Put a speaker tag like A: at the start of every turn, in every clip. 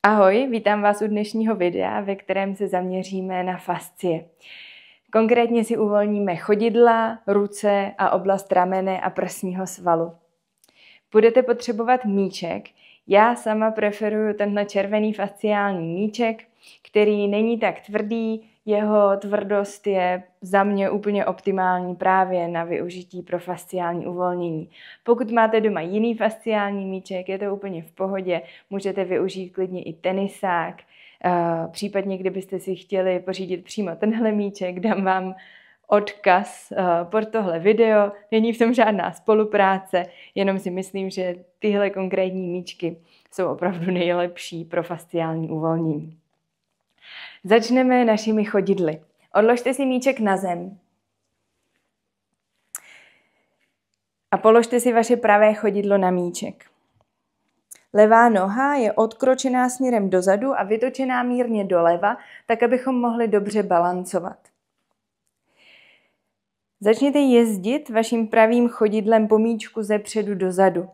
A: Ahoj, vítám vás u dnešního videa, ve kterém se zaměříme na fascie. Konkrétně si uvolníme chodidla, ruce a oblast ramene a prsního svalu. Budete potřebovat míček. Já sama preferuju tenhle červený fasciální míček, který není tak tvrdý, jeho tvrdost je za mě úplně optimální právě na využití pro fasciální uvolnění. Pokud máte doma jiný fasciální míček, je to úplně v pohodě, můžete využít klidně i tenisák, případně kdybyste si chtěli pořídit přímo tenhle míček, dám vám odkaz pod tohle video, není v tom žádná spolupráce, jenom si myslím, že tyhle konkrétní míčky jsou opravdu nejlepší pro fasciální uvolnění. Začneme našimi chodidly. Odložte si míček na zem a položte si vaše pravé chodidlo na míček. Levá noha je odkročená směrem dozadu a vytočená mírně doleva, tak abychom mohli dobře balancovat. Začněte jezdit vaším pravým chodidlem po míčku zepředu dozadu.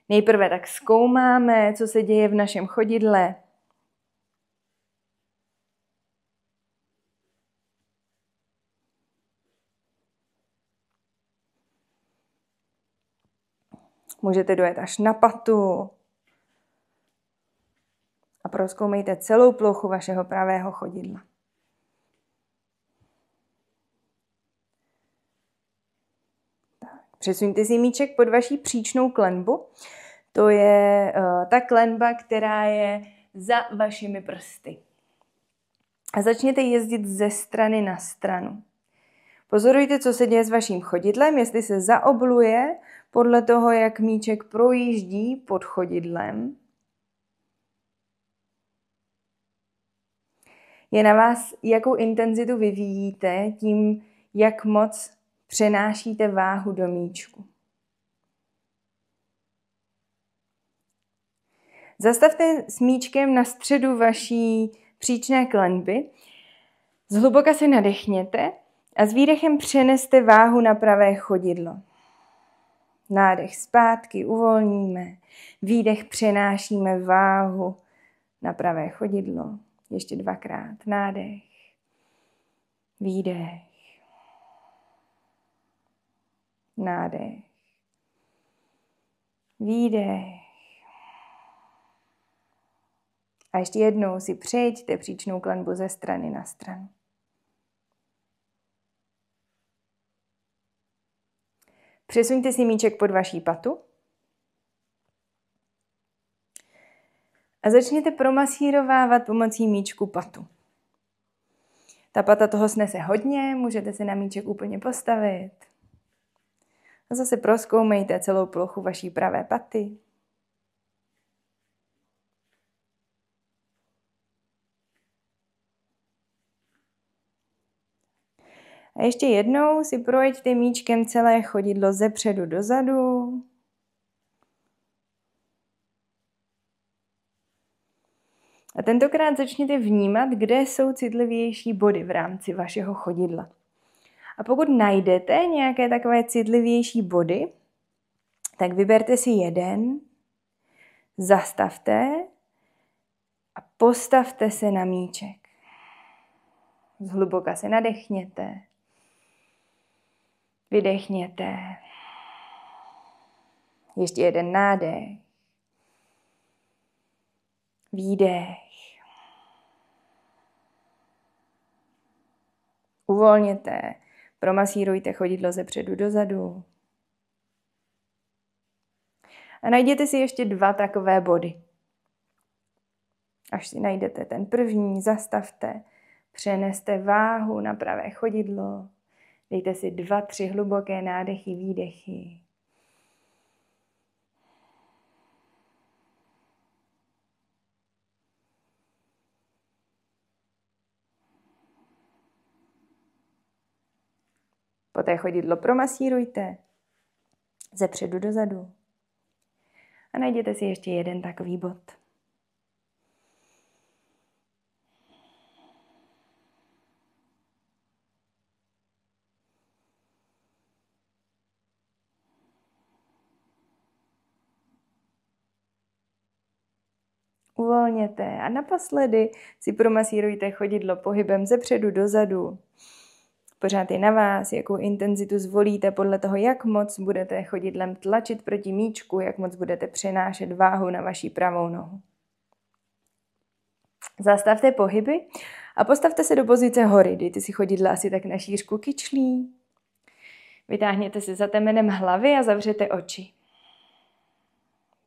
A: Nejprve tak zkoumáme, co se děje v našem chodidle. Můžete dojet až na patu a prozkoumejte celou plochu vašeho pravého chodidla. Přesuňte si míček pod vaší příčnou klenbu. To je ta klenba, která je za vašimi prsty. A začněte jezdit ze strany na stranu. Pozorujte, co se děje s vaším chodidlem, jestli se zaobluje podle toho, jak míček projíždí pod chodidlem. Je na vás, jakou intenzitu vyvíjíte tím, jak moc přenášíte váhu do míčku. Zastavte s míčkem na středu vaší příčné klenby, zhluboka si nadechněte a s výdechem přeneste váhu na pravé chodidlo. Nádech zpátky, uvolníme, výdech přenášíme váhu na pravé chodidlo. Ještě dvakrát, nádech, výdech, nádech, výdech. A ještě jednou si přejďte příčnou klenbu ze strany na stranu. Přesuňte si míček pod vaší patu a začněte promasírovávat pomocí míčku patu. Ta pata toho snese hodně, můžete se na míček úplně postavit. A zase prozkoumejte celou plochu vaší pravé paty. A ještě jednou si projeďte míčkem celé chodidlo zepředu dozadu. A tentokrát začněte vnímat, kde jsou citlivější body v rámci vašeho chodidla. A pokud najdete nějaké takové citlivější body, tak vyberte si jeden, zastavte a postavte se na míček. Zhluboka se nadechněte, vydechněte. Ještě jeden nádech, výdech. Uvolněte, promasírujte chodidlo zepředu dozadu. A najděte si ještě dva takové body. Až si najdete ten první, zastavte, přeneste váhu na pravé chodidlo, dejte si 2-3 hluboké nádechy, výdechy. Poté chodidlo promasírujte zepředu dozadu. A najděte si ještě jeden takový bod. Uvolněte a naposledy si promasírujte chodidlo pohybem zepředu dozadu. Pořád je na vás, jakou intenzitu zvolíte podle toho, jak moc budete chodidlem tlačit proti míčku, jak moc budete přenášet váhu na vaši pravou nohu. Zastavte pohyby a postavte se do pozice hory. Dejte si chodidla asi tak na šířku kyčlí. Vytáhněte si za temenem hlavy a zavřete oči.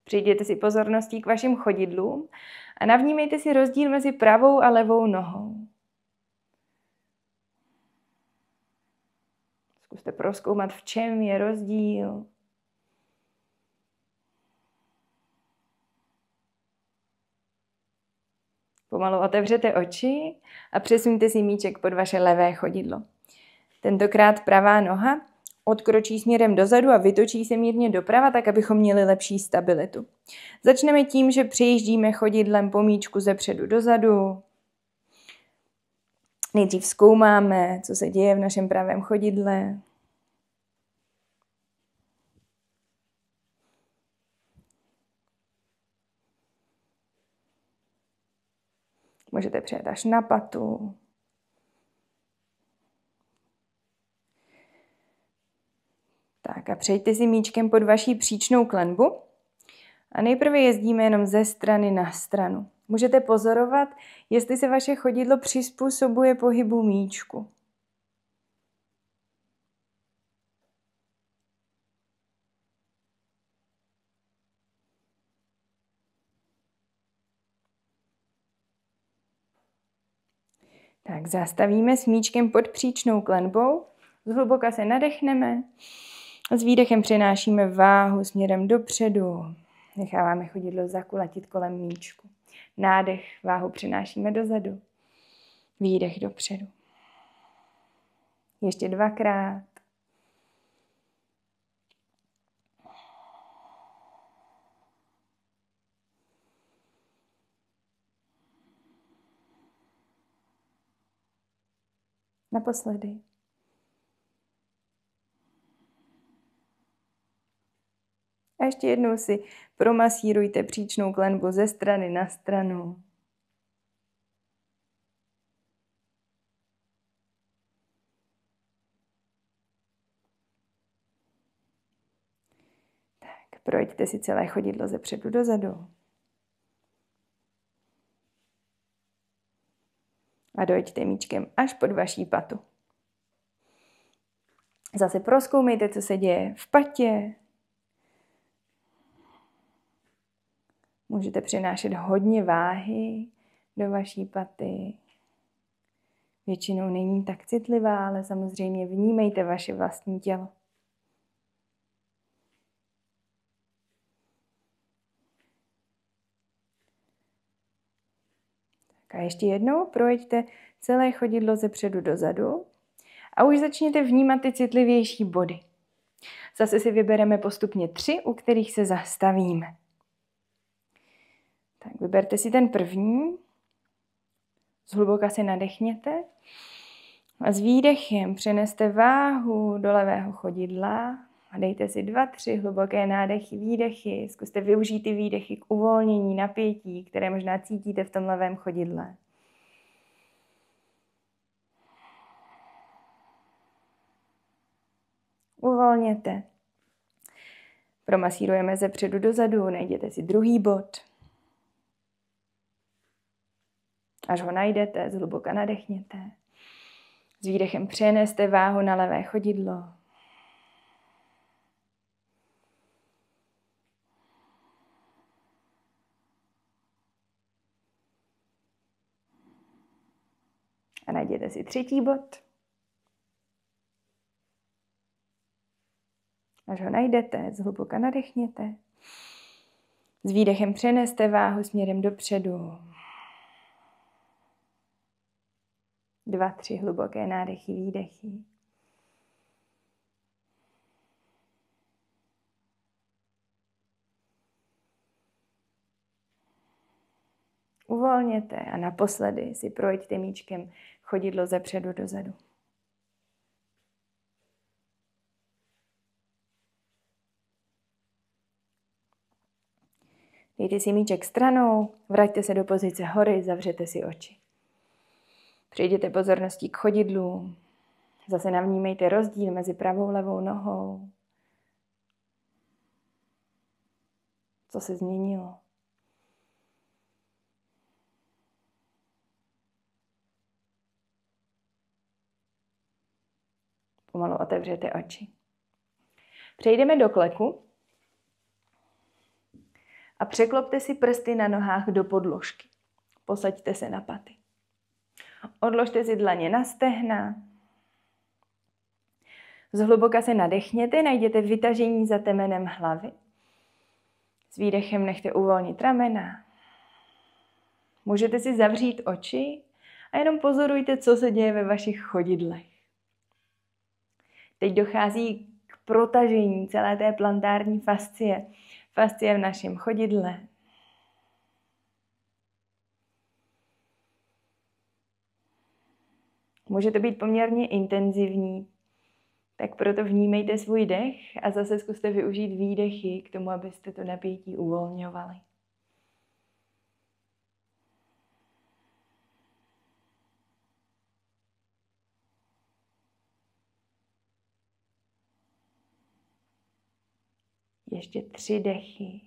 A: Přijděte si pozorností k vašim chodidlům a navnímejte si rozdíl mezi pravou a levou nohou. Zkuste prozkoumat, v čem je rozdíl. Pomalu otevřete oči a přesuňte si míček pod vaše levé chodidlo. Tentokrát pravá noha odkročí směrem dozadu a vytočí se mírně doprava, tak abychom měli lepší stabilitu. Začneme tím, že přejíždíme chodidlem po míčku zepředu dozadu. Nejdřív zkoumáme, co se děje v našem pravém chodidle. Můžete přejet až na patu. Tak a přejďte si míčkem pod vaší příčnou klenbu a nejprve jezdíme jenom ze strany na stranu. Můžete pozorovat, jestli se vaše chodidlo přizpůsobuje pohybu míčku. Tak zastavíme s míčkem pod příčnou klenbou, zhluboka se nadechneme a s výdechem přenášíme váhu směrem dopředu. Necháváme chodidlo zakulatit kolem míčku. Nádech, váhu přenášíme dozadu. Výdech dopředu. Ještě 2krát. Naposledy. A ještě jednou si promasírujte příčnou klenbu ze strany na stranu. Tak, projďte si celé chodidlo zepředu dozadu. A dojďte míčkem až pod vaší patu. Zase prozkoumejte, co se děje v patě. Můžete přinášet hodně váhy do vaší paty. Většinou není tak citlivá, ale samozřejmě vnímejte vaše vlastní tělo. Tak a ještě jednou projďte celé chodidlo zepředu dozadu a už začněte vnímat ty citlivější body. Zase si vybereme postupně 3, u kterých se zastavíme. Tak vyberte si ten první, zhluboka si nadechněte a s výdechem přeneste váhu do levého chodidla a dejte si 2, 3 hluboké nádechy, výdechy. Zkuste využít ty výdechy k uvolnění napětí, které možná cítíte v tom levém chodidle. Uvolněte. Promasírujeme zepředu dozadu, najděte si druhý bod. Až ho najdete, zhluboka nadechněte. S výdechem přeneste váhu na levé chodidlo. A najděte si třetí bod. Až ho najdete, zhluboka nadechněte. S výdechem přeneste váhu směrem dopředu. 2, 3 hluboké nádechy, výdechy. Uvolněte a naposledy si projďte míčkem chodidlo zepředu dozadu. Dejte si míček stranou, vraťte se do pozice hory, zavřete si oči. Přejděte pozorností k chodidlu. Zase navnímejte rozdíl mezi pravou a levou nohou. Co se změnilo? Pomalu otevřete oči. Přejdeme do kleku a překlopte si prsty na nohách do podložky. Posaďte se na paty. Odložte si dlaně na stehna. Zhluboka se nadechněte, najděte vytažení za temenem hlavy. S výdechem nechte uvolnit ramena. Můžete si zavřít oči a jenom pozorujte, co se děje ve vašich chodidlech. Teď dochází k protažení celé té plantární fascie. Fascie v našem chodidle. Může to být poměrně intenzivní, tak proto vnímejte svůj dech a zase zkuste využít výdechy k tomu, abyste to napětí uvolňovali. Ještě 3 dechy.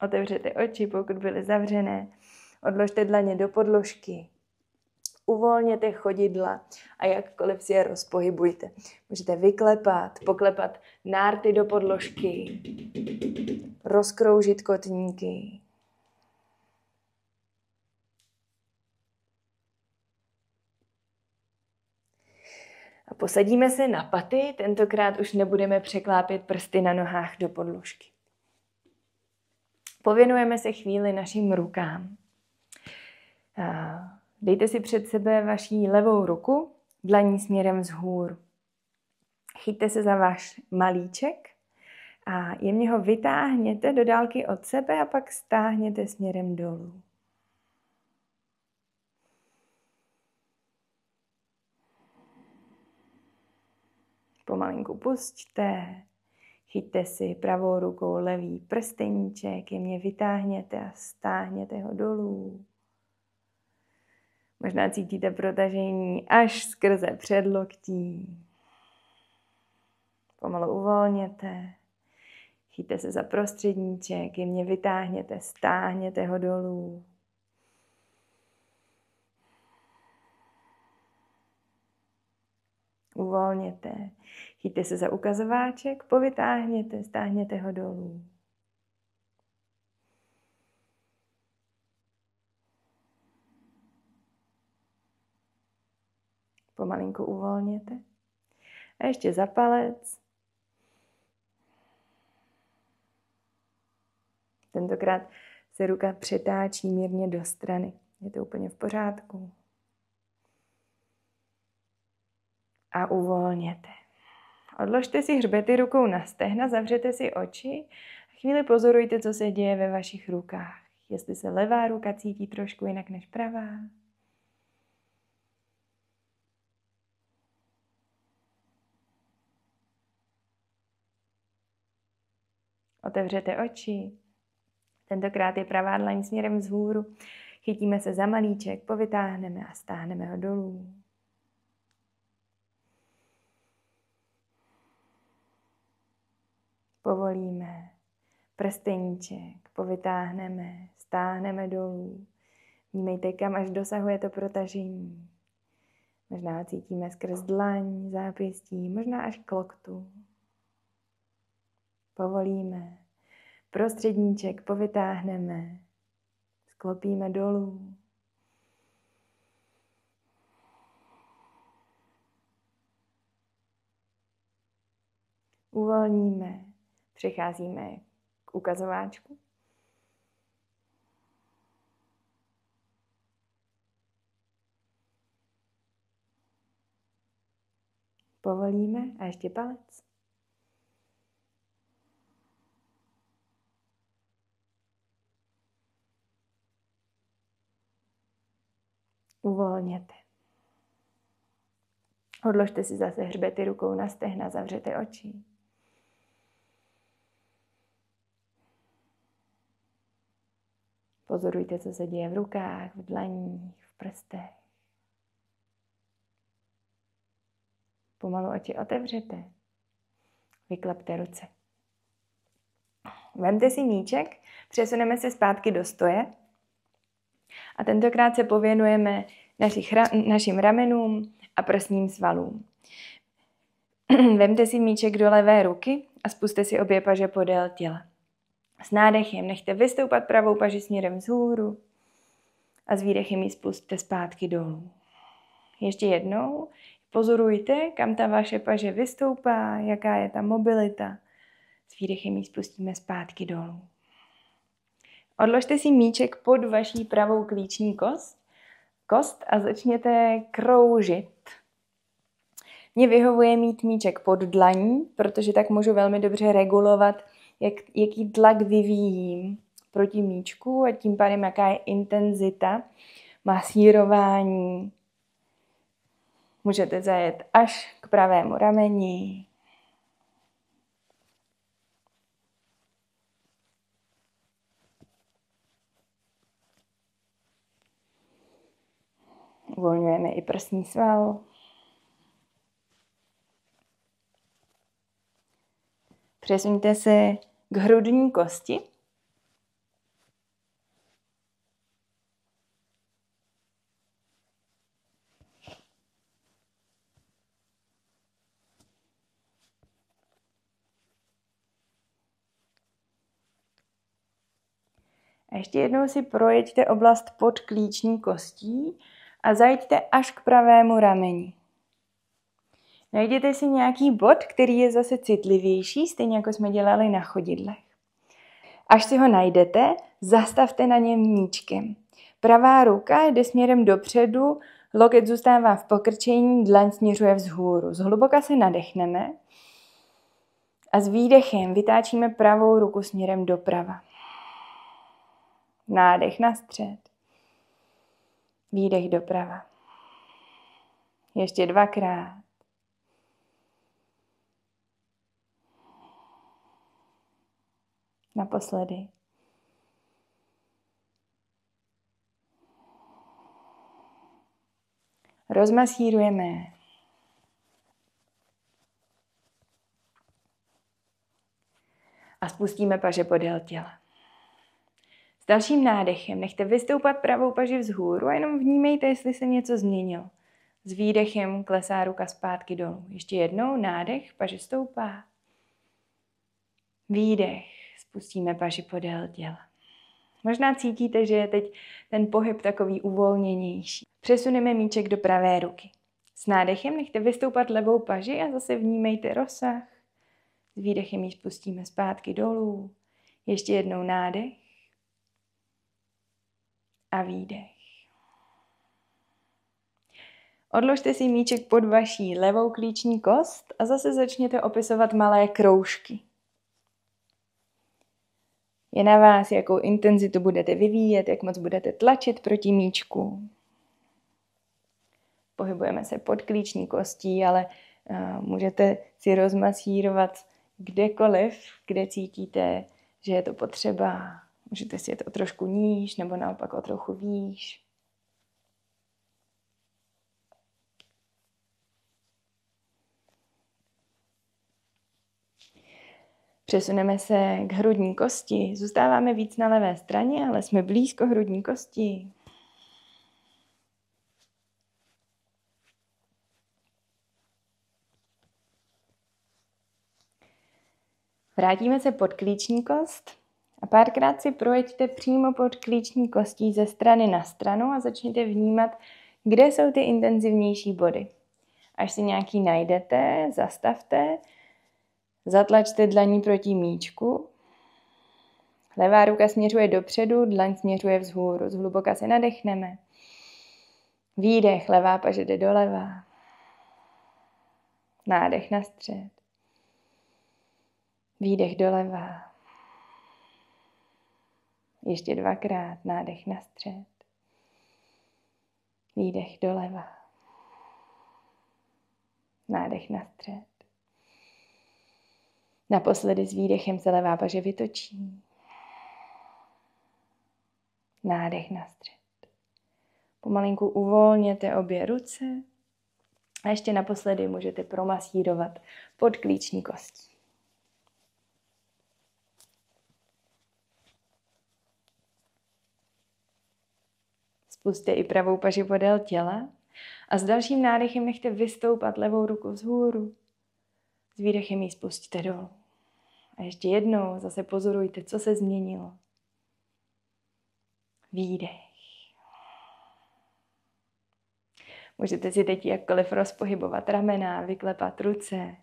A: Otevřete oči, pokud byly zavřené. Odložte dlaně do podložky. Uvolněte chodidla a jakkoliv si je rozpohybujte. Můžete vyklepat, poklepat nárty do podložky, rozkroužit kotníky. A posadíme se na paty, tentokrát už nebudeme překlápět prsty na nohách do podložky. Pověnujeme se chvíli našim rukám. Dejte si před sebe vaší levou ruku, dlaní směrem vzhůru. Chyťte se za váš malíček a jemně ho vytáhněte do dálky od sebe a pak stáhněte směrem dolů. Pomalinku pusťte, chyťte si pravou rukou levý prsteníček, jemně vytáhněte a stáhněte ho dolů. Možná cítíte protažení až skrze předloktí. Pomalu uvolněte. Chyťte se za prostředníček, jemně vytáhněte, stáhněte ho dolů. Uvolněte. Chyťte se za ukazováček, povytáhněte, stáhněte ho dolů. Pomalinku uvolněte. A ještě za palec. Tentokrát se ruka přetáčí mírně do strany. Je to úplně v pořádku. A uvolněte. Odložte si hřbety rukou na stehna, zavřete si oči a chvíli pozorujte, co se děje ve vašich rukách. Jestli se levá ruka cítí trošku jinak než pravá. Otevřete oči. Tentokrát je pravá dlaň směrem vzhůru. Chytíme se za malíček, povytáhneme a stáhneme ho dolů. Povolíme prsteníček, povytáhneme, stáhneme dolů. Vnímejte, kam až dosahuje to protažení. Možná cítíme skrz dlaň, zápěstí, možná až k loktu. Povolíme. Prostředníček povytáhneme. Sklopíme dolů. Uvolníme. Přecházíme k ukazováčku. povolíme a ještě palec. Uvolněte. Odložte si zase hřbety rukou na stehna, zavřete oči. Pozorujte, co se děje v rukách, v dlaních, v prstech. Pomalu oči otevřete. Vyklapte ruce. Vemte si míček, přesuneme se zpátky do stoje a tentokrát se pověnujeme našim ramenům a prsním svalům. Vemte si míček do levé ruky a spuste si obě paže podél těla. S nádechem nechte vystoupat pravou paži směrem vzhůru a s výdechem ji spusťte zpátky dolů. Ještě jednou pozorujte, kam ta vaše paže vystoupá, jaká je ta mobilita. S výdechem ji spustíme zpátky dolů. Odložte si míček pod vaší pravou klíční kost a začněte kroužit. Mně vyhovuje mít míček pod dlaní, protože tak můžu velmi dobře regulovat, jaký tlak vyvíjím proti míčku a tím pádem jaká je intenzita masírování. Můžete zajet až k pravému rameni. Uvolňujeme i prsní sval. Přesuňte se k hrudní kosti. A ještě jednou si projeďte oblast pod klíční kostí a zajďte až k pravému rameni. Najděte si nějaký bod, který je zase citlivější, stejně jako jsme dělali na chodidlech. Až si ho najdete, zastavte na něm míčkem. Pravá ruka jde směrem dopředu, loket zůstává v pokrčení, dlaň směřuje vzhůru. Zhluboka se nadechneme a s výdechem vytáčíme pravou ruku směrem doprava. Nádech na střed. Výdech doprava. Ještě 2krát. Naposledy. Rozmasírujeme. A spustíme paže podél těla. S dalším nádechem nechte vystoupat pravou paži vzhůru a jenom vnímejte, jestli se něco změnilo. S výdechem klesá ruka zpátky dolů. Ještě jednou nádech, paže stoupá. Výdech, spustíme paži podél těla. Možná cítíte, že je teď ten pohyb takový uvolněnější. Přesuneme míček do pravé ruky. S nádechem nechte vystoupat levou paži a zase vnímejte rozsah. S výdechem ji spustíme zpátky dolů. Ještě jednou nádech a výdech. Odložte si míček pod vaší levou klíční kost a zase začněte opisovat malé kroužky. Je na vás, jakou intenzitu budete vyvíjet, jak moc budete tlačit proti míčku. Pohybujeme se pod klíční kostí, ale můžete si rozmasírovat kdekoliv, kde cítíte, že je to potřeba. Můžete si jet o trošku níž nebo naopak o trochu výš. Přesuneme se k hrudní kosti. Zůstáváme víc na levé straně, ale jsme blízko hrudní kosti. Vrátíme se pod klíční kost a párkrát si projeďte přímo pod klíční kostí ze strany na stranu a začněte vnímat, kde jsou ty intenzivnější body. Až si nějaký najdete, zastavte, zatlačte dlaní proti míčku. Levá ruka směřuje dopředu, dlaň směřuje vzhůru. Zhluboka se nadechneme. Výdech, levá paže jde doleva. Nádech na střed. Výdech doleva. Ještě 2krát. Nádech na střed. Výdech doleva. Nádech na střed. Naposledy s výdechem se levá paže vytočí. Nádech na střed. Pomalinku uvolněte obě ruce a ještě naposledy můžete promasírovat podklíční kostí. Spusťte i pravou paži podél těla a s dalším nádechem nechte vystoupat levou ruku vzhůru. S výdechem ji spusťte dolů. A ještě jednou zase pozorujte, co se změnilo. Výdech. Můžete si teď jakkoliv rozpohybovat ramena, vyklepat ruce.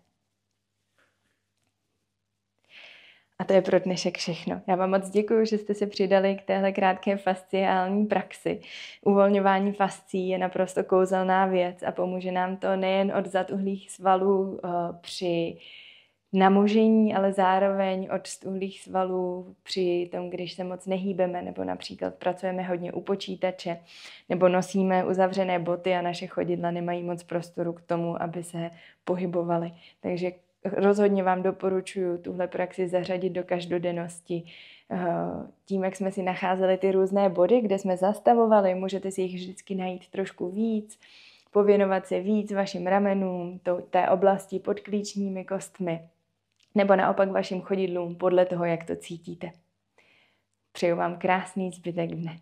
A: A to je pro dnešek všechno. Já vám moc děkuji, že jste se přidali k téhle krátké fasciální praxi. Uvolňování fascí je naprosto kouzelná věc a pomůže nám to nejen od zatuhlých svalů při namožení, ale zároveň od stuhlých svalů při tom, když se moc nehýbeme, nebo například pracujeme hodně u počítače, nebo nosíme uzavřené boty a naše chodidla nemají moc prostoru k tomu, aby se pohybovaly. Takže rozhodně vám doporučuji tuhle praxi zařadit do každodennosti. Tím, jak jsme si nacházeli ty různé body, kde jsme zastavovali, můžete si jich vždycky najít trošku víc, pověnovat se víc vašim ramenům, té oblasti pod klíčními kostmi, nebo naopak vašim chodidlům podle toho, jak to cítíte. Přeju vám krásný zbytek dne.